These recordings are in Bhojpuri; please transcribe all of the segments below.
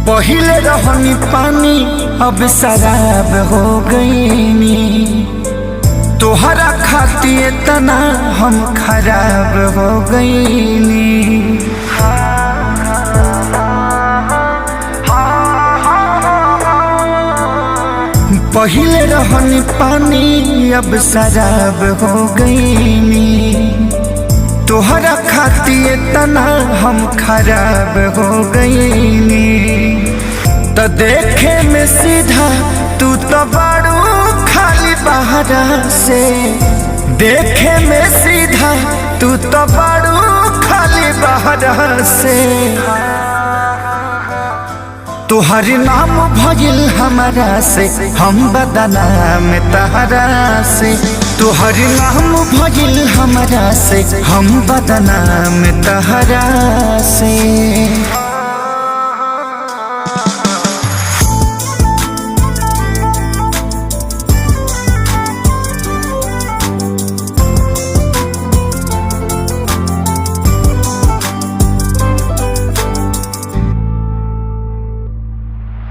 पहिले रहनी पानी अब शराब हो गईनी। तोहरा खातिर इतना हम खराब हो गईनी। पहिले रहनी पानी अब शराब हो गईनी। तोहरा खातिर इतना हम खराब हो गईनी। तो देखे में सीधा तू तो बड़ू खाली बहरा से। देखे में सीधा तू तो बड़ू खाली बहरा से। तुहर नाम भइल हमारा से हम बदनाम तहरा से। तुहर नाम भइल हमारा से हम बदनाम तहरा से।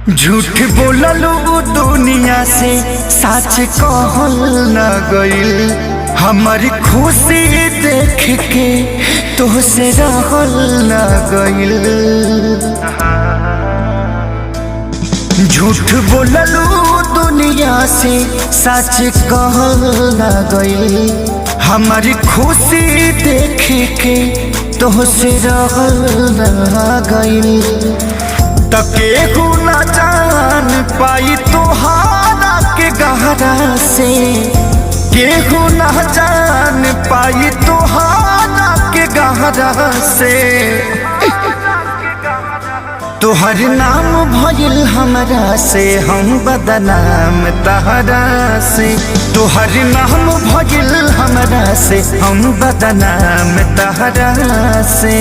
झूठ बोललू दुनिया से सच कहल न गइल। हमारी खुशी देख के तोहसे रहल न गइल। झूठ बोललू दुनिया से सच कहल न गइल। हमारी खुशी देख के तोहसे रहल न गइल। केहू न जान पाई तोहारा के गहरा से। केहू न जान पाई तोहारा के गहरा से। तोहर नाम भइल हमरा से हम बदनाम तहरा से। तोहर नाम भइल हमरा से हम बदनाम तहरा से।